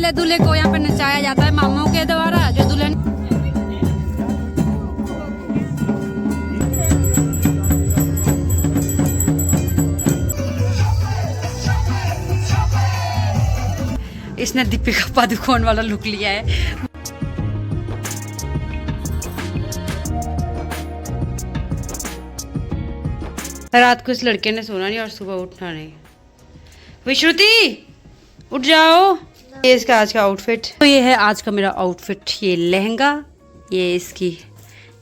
पहले दूल्हे को यहाँ पे नचाया जाता है मामाओं के द्वारा, जो दुल्हन इसने दीपिका पादुकोण वाला लुक लिया है। रात को इस लड़के ने सोना नहीं और सुबह उठना नहीं। विश्रुति उठ जाओ। ये इसका आज का आउटफिट। तो ये है आज का मेरा आउटफिट। ये लहंगा, ये इसकी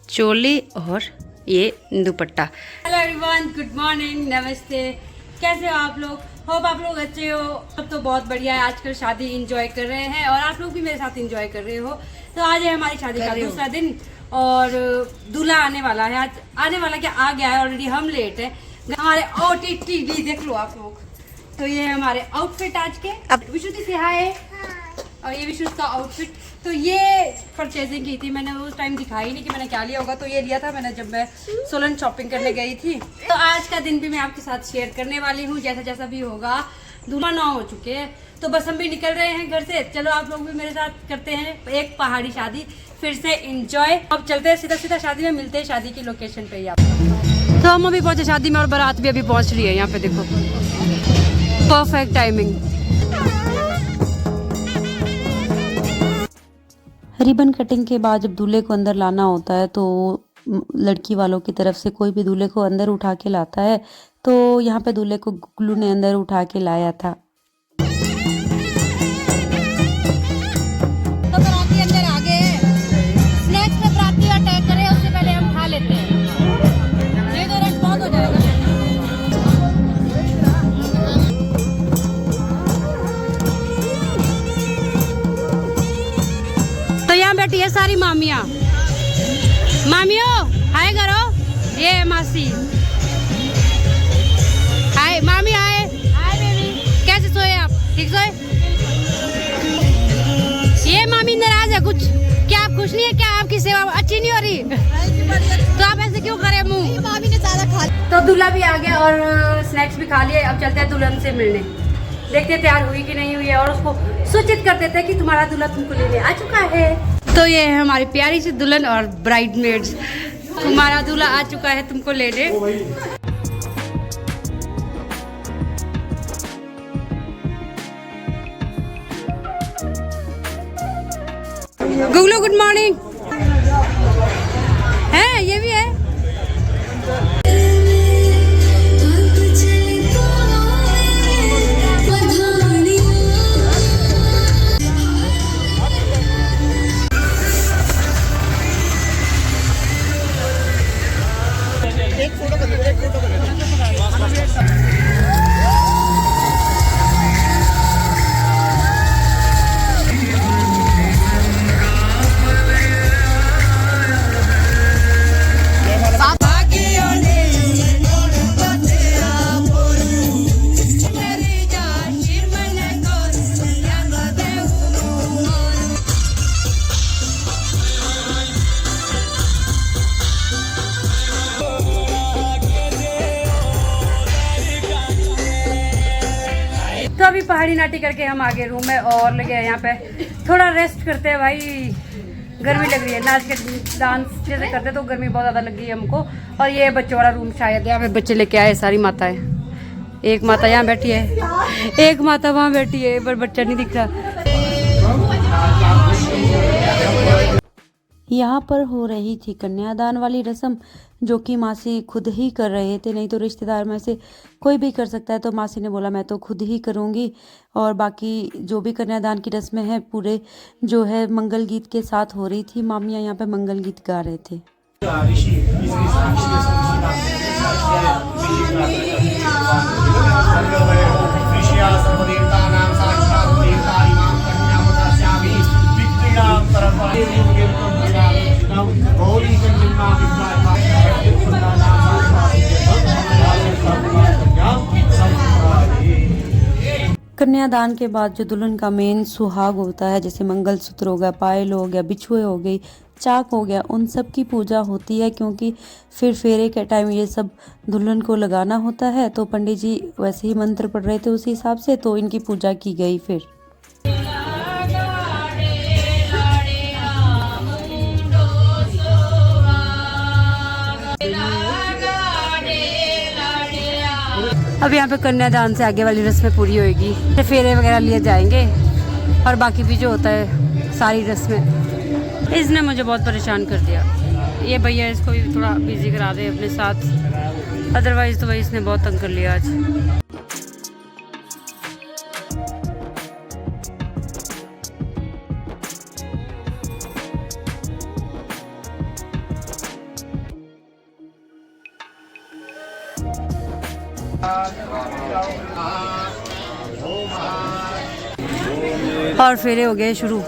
चोली और ये दुपट्टा। हेलो एवरीवन, गुड मॉर्निंग, नमस्ते। कैसे हो आप लोग? होप आप लोग अच्छे हो। सब तो बहुत बढ़िया है। आजकल शादी एंजॉय कर रहे हैं और आप लोग भी मेरे साथ एंजॉय कर रहे हो। तो आज है हमारी शादी का दूसरा दिन और दूल्हा आने वाला है। आज आने वाला क्या, आ गया है ऑलरेडी। हम लेट है। हमारे OTTD देख लो आप लोग। तो ये है हमारे आउटफिट आज के। अब विश्रुति से हाय। और ये विश्रुति का आउटफिट। तो ये परचेजिंग की थी मैंने, उस टाइम दिखाई नहीं कि मैंने क्या लिया होगा। तो ये लिया था मैंने जब मैं सोलन शॉपिंग करने गई थी। तो आज का दिन भी मैं आपके साथ शेयर करने वाली हूँ, जैसा जैसा भी होगा। दूल्हा 9 हो चुके हैं तो बस हम भी निकल रहे हैं घर से। चलो आप लोग भी मेरे साथ करते हैं एक पहाड़ी शादी फिर से एंजॉय। अब चलते हैं सीधा सीधा शादी में, मिलते हैं शादी की लोकेशन पे ही आप। तो हम अभी पहुंचे शादी में और बारात भी अभी पहुंच रही है। यहाँ पे देखो, परफेक्ट टाइमिंग। रिबन कटिंग के बाद जब दूल्हे को अंदर लाना होता है तो लड़की वालों की तरफ से कोई भी दूल्हे को अंदर उठा के लाता है। तो यहाँ पे दूल्हे को गुगलू ने अंदर उठा के लाया था। तो बराती अंदर आ गए हैं। स्नैक्स पे बराती अटैक करे उससे पहले हम खा लेते हैं, नहीं तो रश बहुत हो जाएगा। तो यहाँ बैठी है सारी मामियाँ। मामियों हाय करो। ये है मासी। हाय मामी। हाय हाय बेबी। कैसे सोए आप? ठीक सोए? ये मामी नाराज है कुछ। क्या आप खुश नहीं है? क्या आपकी सेवा अच्छी नहीं हो रही? तो आप ऐसे क्यों करे मुंह? मामी ने ज्यादा खा। तो दूल्हा भी आ गया और स्नैक्स भी खा लिए। अब चलते हैं दुल्हन से मिलने। देखते तैयार हुई कि नहीं हुई है और उसको सूचित कर देते हैं कि तुम्हारा दूल्हा तुमको लेने आ चुका है। तो ये है हमारी प्यारी सी दुल्हन और ब्राइडमेड्स। तुम्हारा दूल्हा आ चुका है तुमको लेने। गुगलू गुड मॉर्निंग। है ये भी है। तो अभी पहाड़ी नाटी करके हम आगे रूम में और लगे हैं यहाँ पे थोड़ा रेस्ट करते हैं। भाई गर्मी लग रही है। नाच के डांस जैसे करते तो गर्मी बहुत ज़्यादा लग गई है हमको। और ये बच्चों वाला रूम शायद यहाँ पे बच्चे लेके आए सारी माताएं। एक माता यहाँ बैठी है, एक माता वहाँ बैठी है, पर बच्चा नहीं दिख रहा। यहाँ पर हो रही थी कन्यादान वाली रस्म, जो कि मासी खुद ही कर रहे थे। नहीं तो रिश्तेदार में से कोई भी कर सकता है, तो मासी ने बोला मैं तो खुद ही करूँगी। और बाकी जो भी कन्यादान की रस्में हैं पूरे जो है मंगल गीत के साथ हो रही थी। मामियाँ यहाँ पे मंगल गीत गा रहे थे। कन्यादान के बाद जो दुल्हन का मेन सुहाग होता है, जैसे मंगलसूत्र हो गया, पायल हो गया, बिछुए हो गई, चाक हो गया, उन सब की पूजा होती है। क्योंकि फिर फेरे के टाइम ये सब दुल्हन को लगाना होता है। तो पंडित जी वैसे ही मंत्र पढ़ रहे थे उसी हिसाब से, तो इनकी पूजा की गई। फिर अब यहाँ पे कन्यादान से आगे वाली रस्में पूरी होएगी, फिर फेरे वगैरह लिए जाएंगे और बाकी भी जो होता है सारी रस्में। इसने मुझे बहुत परेशान कर दिया, ये भैया इसको भी थोड़ा बिजी करा दे अपने साथ, अदरवाइज तो भाई इसने बहुत तंग कर लिया आज। और फेरे हो गए शुरू।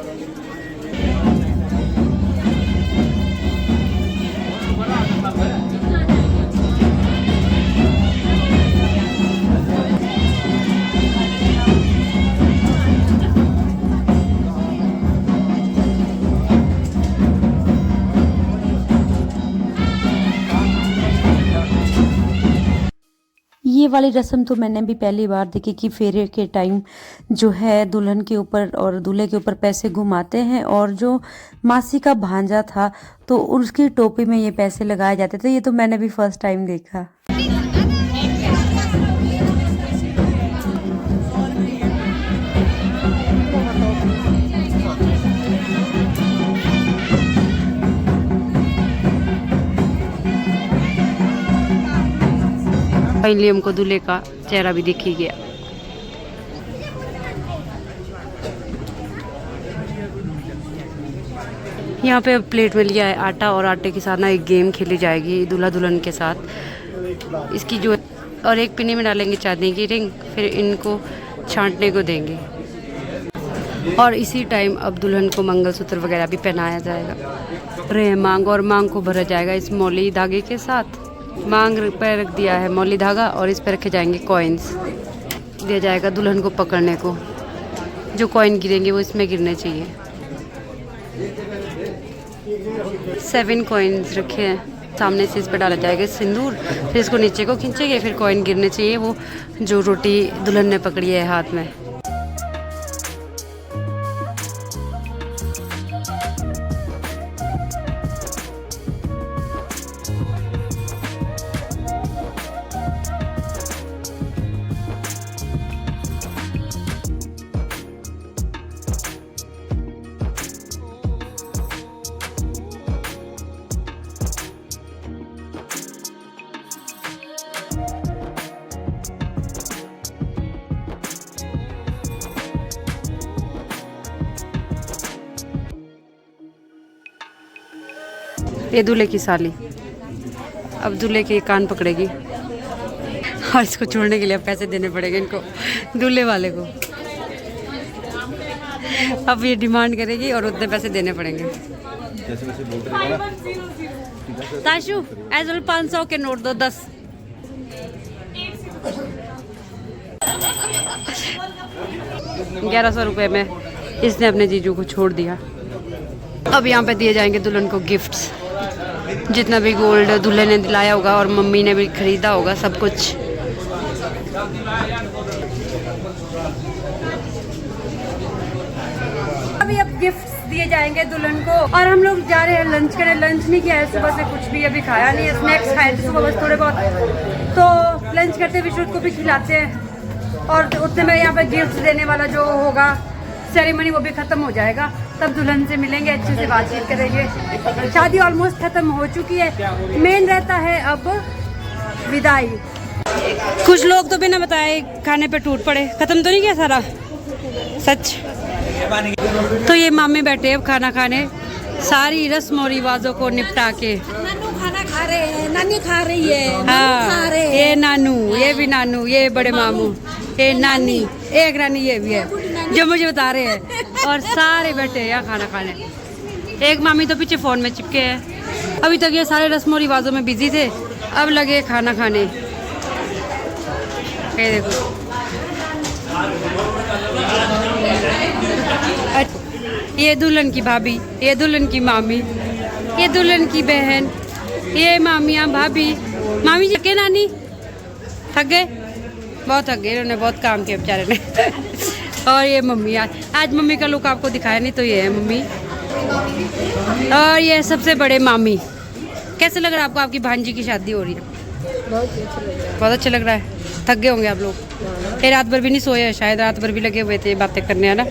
ये वाली रस्म तो मैंने भी पहली बार देखी कि फेरे के टाइम जो है दुल्हन के ऊपर और दूल्हे के ऊपर पैसे घुमाते हैं, और जो मासी का भांजा था तो उसकी टोपी में ये पैसे लगाए जाते थे। ये तो मैंने भी फर्स्ट टाइम देखा। फाइनली हमको दूल्हे का चेहरा भी दिख ही गया। यहाँ पे प्लेट में लिया है आटा, और आटे के साथ ना एक गेम खेली जाएगी दूल्हा दुल्हन के साथ। इसकी जो और एक पिन्नी में डालेंगे चांदी की रिंग, फिर इनको छांटने को देंगे, और इसी टाइम अब दुल्हन को मंगलसूत्र वगैरह भी पहनाया जाएगा। मांग और मांग को भरा जाएगा इस मौली धागे के साथ। मांग पर रख दिया है मौली धागा, और इस पर रखे जाएंगे कॉइन्स, दिया जाएगा दुल्हन को पकड़ने को। जो कॉइन गिरेंगे वो इसमें गिरने चाहिए। 7 कॉइन्स रखे हैं सामने से, इस पर डाला जाएगा सिंदूर, फिर इसको नीचे को खींचेंगे, फिर कॉइन गिरने चाहिए वो जो रोटी दुल्हन ने पकड़ी है हाथ में। ये दूल्हे की साली अब दूल्हे के कान पकड़ेगी, और इसको छोड़ने के लिए पैसे देने पड़ेंगे इनको, दूल्हे वाले को। अब ये डिमांड करेगी और उतने पैसे देने पड़ेंगे। ताशु एज 500 के नोट दो 10। ₹1100 में इसने अपने जीजू को छोड़ दिया। अब यहाँ पे दिए जाएंगे दुल्हन को गिफ्ट्स, जितना भी गोल्ड दूल्हे ने दिलाया होगा और मम्मी ने भी खरीदा होगा सब कुछ। अभी अब गिफ्ट्स दिए जाएंगे दुल्हन को, और हम लोग जा रहे हैं लंच करने। लंच नहीं किया है सुबह से, कुछ भी अभी खाया नहीं है, स्नैक्स खाए थे सुबह बस थोड़े बहुत। तो लंच करते हुए विश्रुत को भी खिलाते हैं, और उतने में यहाँ पे गिफ्ट देने वाला जो होगा सेरेमनी वो भी खत्म हो जाएगा, तब दुल्हन से मिलेंगे, अच्छे से बातचीत करेंगे। शादी ऑलमोस्ट खत्म हो चुकी है, मेन रहता है अब विदाई। कुछ लोग तो बिना बताए खाने पे टूट पड़े, खत्म तो नहीं किया सारा सच। तो ये मामे बैठे अब खाना खाने, सारी रस्म और रिवाजों को निपटा के। नानू खाना खा रहे हैं, नानी खा रही है, हाँ, खा रहे हैं। ये नानू, ये भी नानू, ये बड़े मामू, ये नानी, एक रानी ये भी है जो मुझे बता रहे हैं, और सारे बैठे हैं यहाँ खाना खाने। एक मामी तो पीछे फोन में चिपके हैं। अभी तक ये सारे रस्मों रिवाजों में बिजी थे, अब लगे खाना खाने। ये देखो ये दुल्हन की भाभी, ये दुल्हन की मामी, ये दुल्हन की बहन, ये मामियाँ भाभी। मामी जी के नानी थक गए, बहुत थक गए, इन्होंने बहुत काम किया बेचारे ने। और ये मम्मी, आज मम्मी का लुक आपको दिखाया नहीं, तो ये है मम्मी, और ये सबसे बड़े मामी। कैसे लग रहा है आपको, आपकी भांजी की शादी हो रही है? बहुत अच्छा लग रहा है। थक गए होंगे आप लोग। ये रात भर भी नहीं सोए हैं, शायद रात भर भी लगे हुए थे बातें करने, है ना।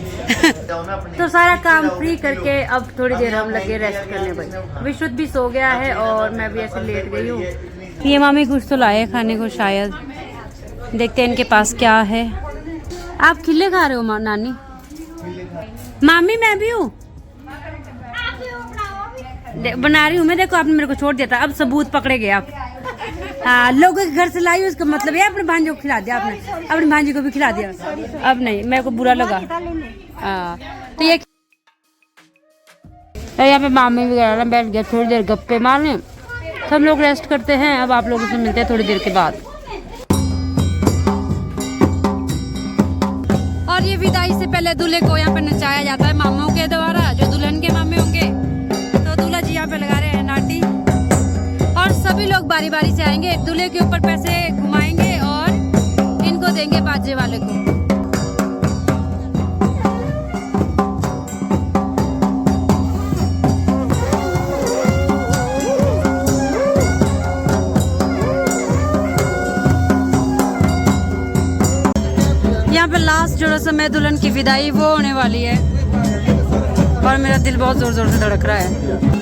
तो सारा काम फ्री करके अब थोड़ी देर हम लगे रेस्ट करने भाई। विश्रुत भी सो गया है और मैं भी ऐसे लेट गई हूँ। ये मामी कुछ तो लाए खाने को शायद, देखते हैं इनके पास क्या है। आप खिले खा रहे हो नानी? मामी मैं भी हूँ, बना रही हूँ मैं। देखो आपने मेरे को छोड़ दिया था, अब सबूत पकड़े गए आप। हाँ, लोगों के घर से लाई, उसका मतलब ये अपने भांजे को खिला दिया आपने, अपनी भांजी को भी खिला दिया। अब नहीं, मेरे को बुरा लगा। हाँ, तो ये यहाँ पे मामी वगैरह बैठ गया थोड़ी देर गप्पे मारने। सब लोग रेस्ट करते हैं, अब आप लोगों से मिलते हैं थोड़ी देर के बाद। और ये विदाई से पहले दूल्हे को यहाँ पे नचाया जाता है मामाओं के द्वारा, जो दुल्हन के मामे होंगे। तो दूल्हा जी यहाँ पे लगा रहे हैं नाटी, और सभी लोग बारी बारी से आएंगे, दूल्हे के ऊपर पैसे घुमाएंगे और इनको देंगे बाजे वाले को। यहाँ पे लास्ट जो रस्म है दुल्हन की विदाई, वो होने वाली है और मेरा दिल बहुत जोर जोर से धड़क रहा है।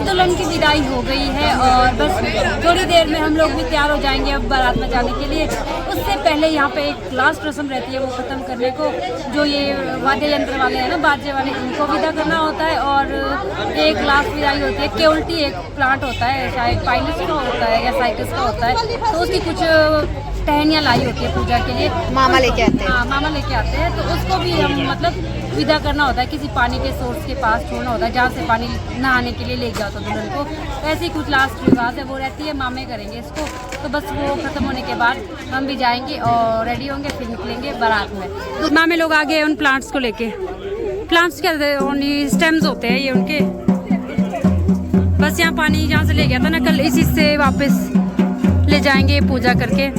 दुल्हन की विदाई हो गई है और बस थोड़ी देर में हम लोग भी तैयार हो जाएंगे अब बारात में जाने के लिए। उससे पहले यहाँ पे एक लास्ट रस्म रहती है वो ख़त्म करने को, जो ये वाद्य यंत्र वाले हैं ना, बाजे वाले, इनको विदा करना होता है। और एक लास्ट विदाई होती है। केवल्टी एक प्लांट होता है, शायद पाइनस का होता है या साइकस का होता है, तो उसकी कुछ टहनियाँ लाई होती है पूजा के लिए, मामा लेके आते हैं। हाँ, मामा लेके आते हैं, तो उसको भी हम मतलब विदा करना होता है, किसी पानी के सोर्स के पास छोड़ना होता है जहाँ से पानी नहाने के लिए ले जाओ तो दुल्हन को। ऐसे ही कुछ लास्ट रिवाज है वो रहती है, मामे करेंगे इसको। तो बस वो खत्म होने के बाद हम भी जाएंगे और रेडी होंगे, फिर निकलेंगे बारात में। तो मामे लोग आ गए उन प्लांट्स को लेके। प्लांट्स क्या स्टेम्स होते हैं ये उनके। बस यहाँ पानी जहाँ से ले गया था ना कल, इसी से वापस ले जाएंगे पूजा करके।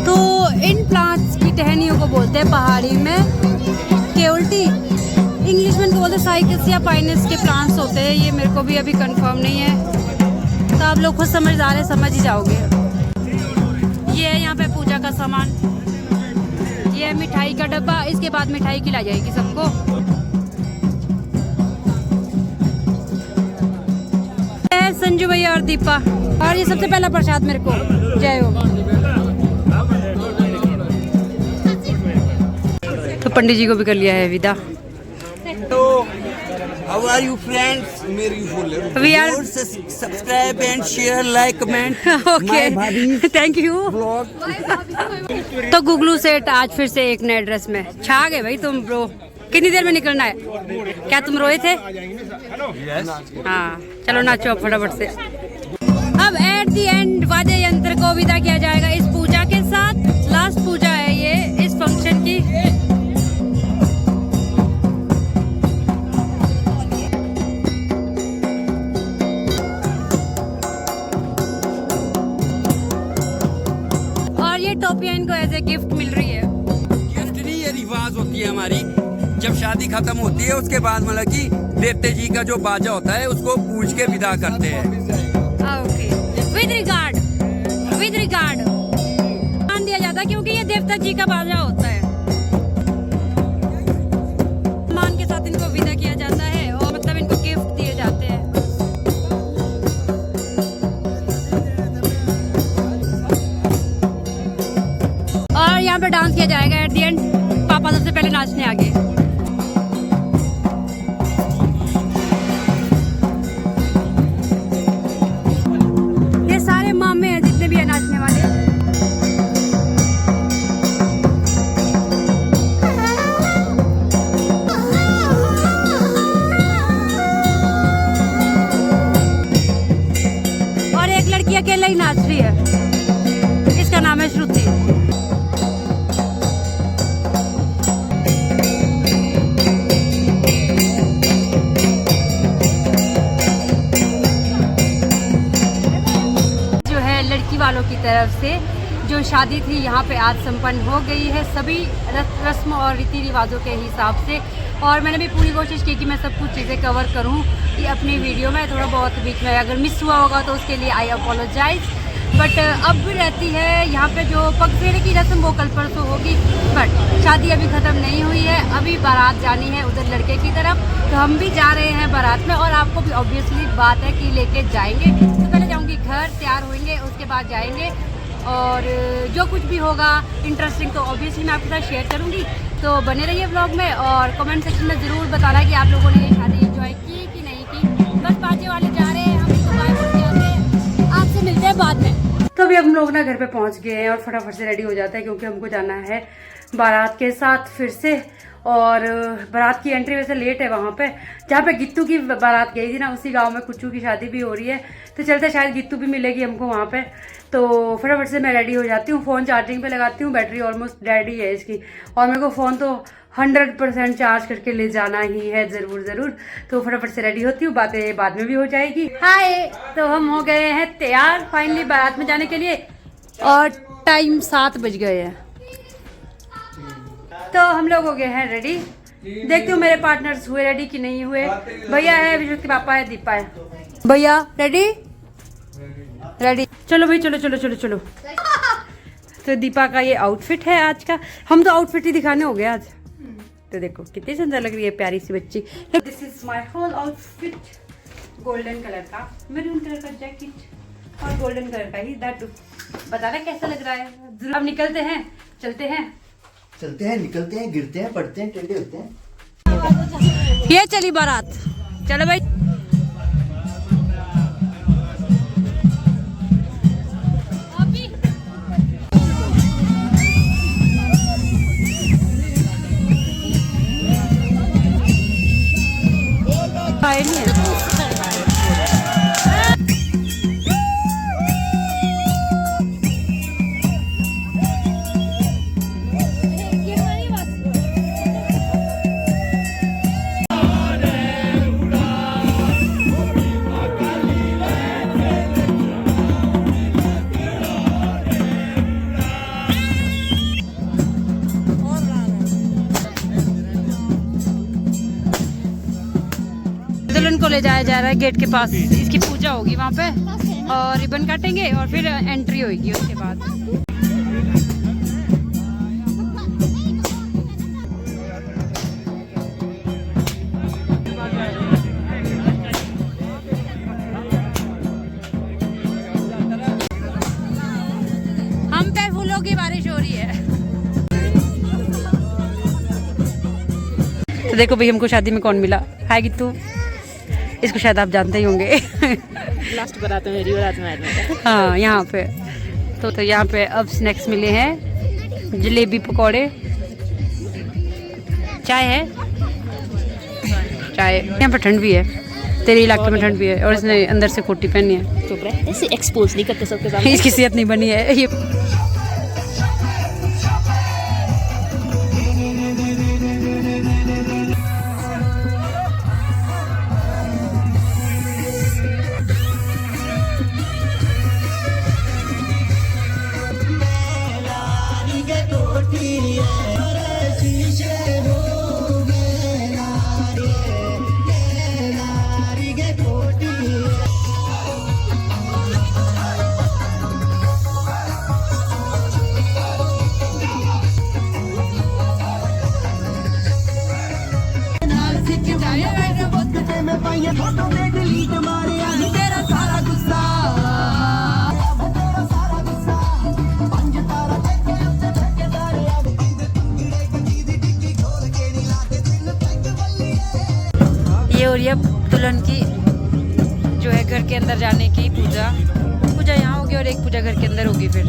तो इन प्लांट्स की टहनियों को बोलते हैं पहाड़ी में केवल्टी, इंग्लिश में इनको बोलते हैं साइकस या पाइनस के प्लांट्स होते हैं। ये मेरे को भी अभी कंफर्म नहीं है, तो आप लोग खुद समझदार है, समझ ही जाओगे। ये है यहाँ पे पूजा का सामान, ये है मिठाई का डब्बा, इसके बाद मिठाई खिलाई जाएगी सबको। संजू भैया और दीपा, और ये सबसे पहला प्रसाद मेरे को। जय हो। तो पंडित जी को भी कर लिया है विदा। How are you friends? We are subscribe and share, like, comment. Okay, thank you. तो गुगलू सेठ आज फिर से एक नए ड्रेस में छा गए भाई तुम ब्रो। कितनी देर में निकलना है? क्या तुम रोए थे? हाँ, चलो नाचो फटाफट से। अब एट द एंड वाद्य यंत्र को विदा किया जाएगा इस पूजा के साथ। लास्ट पूजा है ये इस फंक्शन की। और ये टोपियां इनको एज ए गिफ्ट मिल रही है। गिफ्ट नहीं, ये रिवाज होती है हमारी। जब शादी खत्म होती है उसके बाद मतलब कि देवते जी का जो बाजा होता है उसको पूछ के विदा करते हैं। ओके, विद रिगार्ड ध्यान दिया जाता है क्योंकि ये देवता जी का बाजा होता है। यहाँ पे डांस किया जाएगा एट दी एंड। पापा सबसे पहले नाचने आ गए। ये सारे मामे हैं जितने भी है नाचने वाले। और एक लड़की अकेला ही नाच रही है, इसका नाम है श्रुति। वालों की तरफ से जो शादी थी यहाँ पे आज संपन्न हो गई है, सभी रस्म और रीति रिवाजों के हिसाब से। और मैंने भी पूरी कोशिश की कि मैं सब कुछ चीज़ें कवर करूँ ये अपनी वीडियो में। थोड़ा बहुत बीच में अगर मिस हुआ होगा तो उसके लिए आई अपोलोजाइज। बट अब भी रहती है यहाँ पे जो पगफेरे की रस्म वो कल परसों होगी, बट शादी अभी ख़त्म नहीं हुई है। अभी बारात जानी है उधर लड़के की तरफ, तो हम भी जा रहे हैं बारात में। और आपको भी ऑब्वियसली बात है कि लेके जाएंगे। तो पहले जाऊँगी घर, तैयार होंगे, उसके बाद जाएंगे। और जो कुछ भी होगा इंटरेस्टिंग तो ऑब्वियसली मैं आपके साथ शेयर करूँगी। तो बने रहिए व्लॉग में और कमेंट सेक्शन में ज़रूर बताना कि आप लोगों ने ये शादी एंजॉय की कि नहीं की। बस पाँचे वाले जा रहे हैं, हम तो बाय बोल के आते हैं, आपसे मिलते हैं बाद में। तो अभी हम लोग ना घर पे पहुंच गए हैं और फटाफट से रेडी हो जाते हैं क्योंकि हमको जाना है बारात के साथ फिर से। और बारात की एंट्री वैसे लेट है वहाँ पे जहाँ पे गित्तू की बारात गई थी ना, उसी गांव में कुच्चू की शादी भी हो रही है। तो चलते शायद गित्तू भी मिलेगी हमको वहाँ पे। तो फटाफट से मैं रेडी हो जाती हूँ, फ़ोन चार्जिंग पे लगाती हूँ, बैटरी ऑलमोस्ट डेड ही है इसकी। और मेरे को फ़ोन तो 100% चार्ज करके ले जाना ही है ज़रूर। तो फटाफट से रेडी होती हूँ, बातें बाद में भी हो जाएगी। हाय, तो हम हो गए हैं तैयार फाइनली बारात में जाने के लिए और टाइम 7 बज गए हैं। तो हम लोग हो गए हैं रेडी। देखती हूँ मेरे पार्टनर्स हुए रेडी कि नहीं हुए। भैया है, विश्व के पापा है, दीपा है। भैया रेडी? रेडी। चलो भाई, चलो। तो दीपा का ये आउटफिट है आज का। हम तो आउटफिट ही दिखाने हो गए आज। तो देखो कितनी सुंदर लग रही है प्यारी सी बच्ची। This is my whole outfit. Golden colour का, मैरून कलर का जैकेट और गोल्डन कलर का ही दैट। बताना कैसा लग रहा है। अब निकलते हैं, चलते हैं, निकलते हैं, गिरते हैं, पड़ते हैं, टेढ़े होते हैं। ये चली बारात। चलो भाई। नहीं है। को ले जाया जा रहा है गेट के पास। इसकी पूजा होगी वहाँ पे और रिबन काटेंगे और फिर एंट्री होगी उसके बाद। हम पे फूलों की बारिश हो रही है। तो देखो भाई हमको शादी में कौन मिला। हाय गित्तू, इसको शायद आप जानते ही होंगे। लास्ट बारात में, मेरी बारात में आया था। हाँ, यहाँ पे तो यहाँ पे अब स्नैक्स मिले हैं, जलेबी, पकौड़े, चाय है। चाय यहाँ पे ठंड भी है, तेरे इलाके में ठंड भी है। और इसने अंदर से कोटी पहनी है। तो ऐसे एक्सपोज नहीं करते सबके सामने। इसकी सेहत नहीं बनी है ये। दुल्हन की जो है घर के अंदर जाने की पूजा यहाँ होगी और एक पूजा घर के अंदर होगी फिर।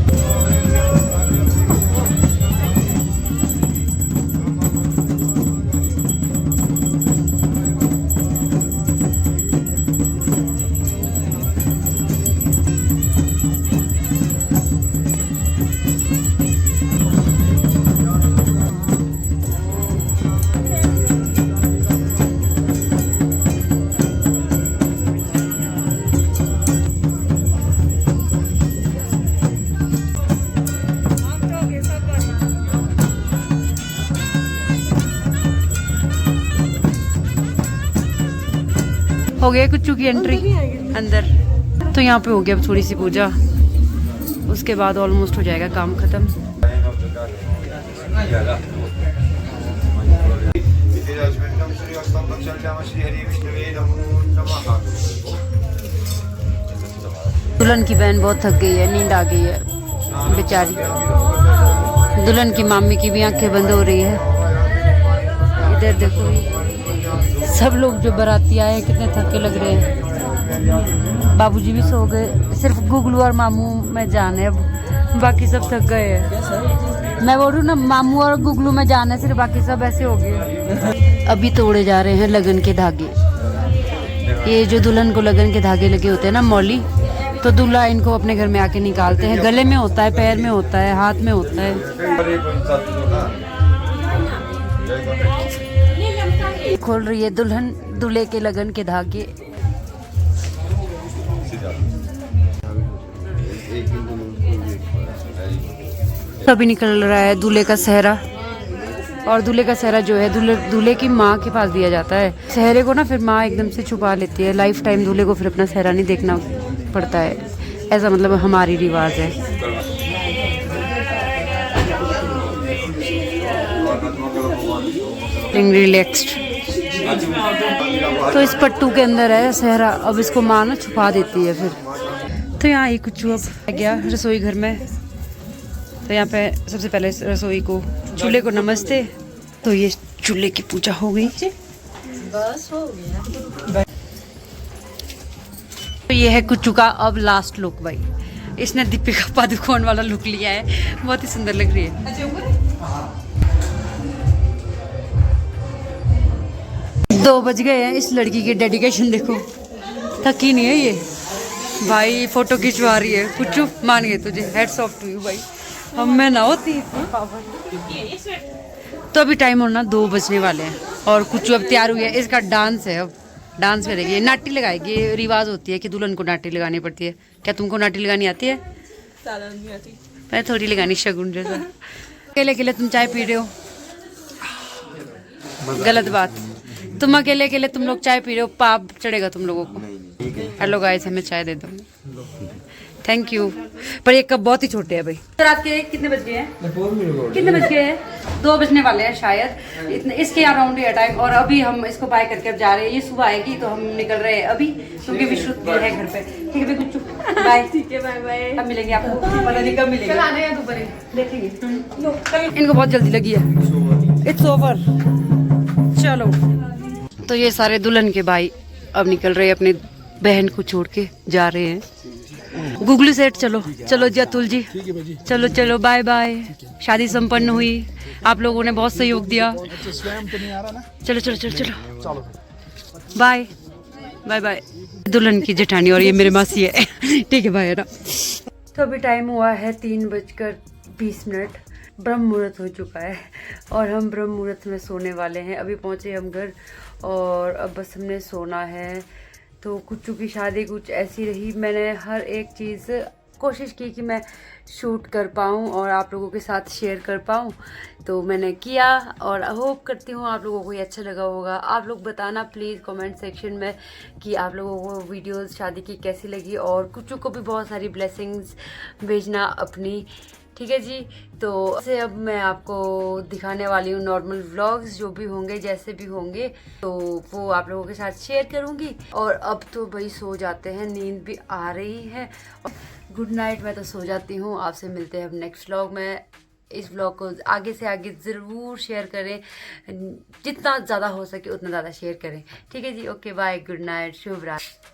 हो गया कुच्चू की एंट्री अंदर। तो यहाँ पे हो गया अब थोड़ी सी पूजा, उसके बाद ऑलमोस्ट हो जाएगा काम खत्म। दुल्हन की बहन बहुत थक गई है, नींद आ गई है बेचारी। दुल्हन की मामी की भी आंखें बंद हो रही है। इधर देखो सब लोग जो बाराती आए हैं कितने थके लग रहे हैं। बाबूजी भी सो गए, सिर्फ गुगलू और मामू में जान है, अब बाकी सब थक गए हैं। मैं बोल रही हूँ ना, मामू और गुगलू में जान है, सिर्फ बाकी सब ऐसे हो गए। अभी तोड़े जा रहे हैं लगन के धागे। ये जो दुल्हन को लगन के धागे लगे होते हैं ना मौली, तो दूल्हा इनको अपने घर में आके निकालते हैं। गले में होता है, पैर में होता है, हाथ में होता है। खोल रही है दुल्हन दूल्हे के लगन के धागे। अभी निकल रहा है दूल्हे का सेहरा, और दूल्हे का सेहरा जो है दूल्हे की माँ के पास दिया जाता है। सेहरे को ना फिर माँ एकदम से छुपा लेती है, लाइफ टाइम दूल्हे को फिर अपना सेहरा नहीं देखना पड़ता है, ऐसा मतलब हमारी रिवाज है। रिलैक्स्ड। तो इस पट्टू के अंदर है सेहरा, अब इसको माँ ना छुपा देती है फिर। तो यहाँ ये कुछ अब आ गया रसोई घर में। तो यहाँ पे सबसे पहले रसोई को, चूल्हे को नमस्ते। तो ये चूल्हे की पूजा हो गई, बस हो गया। तो ये है कुच्चू का अब लास्ट लुक भाई। इसने दीपिका पादुकोण वाला लुक लिया है, बहुत ही सुंदर लग रही है। 2 बज गए हैं। इस लड़की की डेडिकेशन देखो, थकी नहीं है ये भाई, फोटो खिंचवा रही है। कुच्चू मान गए तुझे, हेड्स ऑफ टू यू भाई, हम में ना होती। तो अभी टाइम होना 2 बजने वाले हैं और कुच्चू अब तैयार हुई है। इसका डांस है, अब डांस करेगी, नाटी लगाएगी। ये रिवाज होती है कि दुल्हन को नाटी लगानी पड़ती है। क्या तुमको नाटी लगानी आती है? नहीं आती, मैं थोड़ी लगानी, शगुन जैसा। अकेले अकेले तुम चाय पी रहे हो, गलत बात। तुम अकेले अकेले तुम लोग चाय पी रहे हो, पाप चढ़ेगा तुम लोगों को। हेलो गाइस, हमें चाय दे दो, थैंक यू। पर ये कप बहुत ही छोटे हैं भाई। तो रात के कितने बज गए हैं? कितने बज गए हैं? 2 बजने वाले हैं शायद, इतने इसके अराउंड ही है टाइम। और अभी हम इसको बाय करके अब जा रहे हैं। ये सुबह आएगी तो हम निकल रहे हैं अभी, क्योंकि विश्रुत है घर पे। ठीक है कुछ बाय। ठीक है, बाय बाय। कब मिलेंगे आपको? पता नहीं कब मिलेंगे, आने हैं दोपहर देखेंगे। इनको बहुत जल्दी लगी है। इट्स ओवर, चलो। तो ये सारे दुल्हन के भाई अब निकल रहे हैं, अपने बहन को छोड़ के जा रहे हैं। गुगली सेठ चलो चलो जी, अतुल जी चलो चलो, बाय बाय। शादी संपन्न हुई, आप लोगों ने बहुत सहयोग दिया। चलो चलो चलो चलो, बाय बाय बाय। दुल्हन की जेठानी और ये मेरे मासी है। ठीक है भाई ना। तो अभी टाइम हुआ है 3:20। ब्रह्म मुहूर्त हो चुका है और हम ब्रह्म मुहूर्त में सोने वाले हैं। अभी पहुंचे हम घर और अब बस हमने सोना है। तो कुच्चू की शादी कुछ ऐसी रही, मैंने हर एक चीज़ कोशिश की कि मैं शूट कर पाऊँ और आप लोगों के साथ शेयर कर पाऊँ, तो मैंने किया और होप करती हूँ आप लोगों को ये अच्छा लगा होगा। आप लोग बताना प्लीज़ कमेंट सेक्शन में कि आप लोगों को वीडियोस शादी की कैसी लगी, और कुच्चू को भी बहुत सारी ब्लेसिंग्स भेजना अपनी, ठीक है जी। तो से अब मैं आपको दिखाने वाली हूँ नॉर्मल व्लॉग्स, जो भी होंगे जैसे भी होंगे तो वो आप लोगों के साथ शेयर करूँगी। और अब तो भाई सो जाते हैं, नींद भी आ रही है। गुड नाइट, मैं तो सो जाती हूँ। आपसे मिलते हैं अब नेक्स्ट व्लॉग में इस व्लॉग को आगे से आगे ज़रूर शेयर करें, जितना ज़्यादा हो सके उतना ज़्यादा शेयर करें। ठीक है जी, ओके बाय, गुड नाइट, शुभ रात्रि।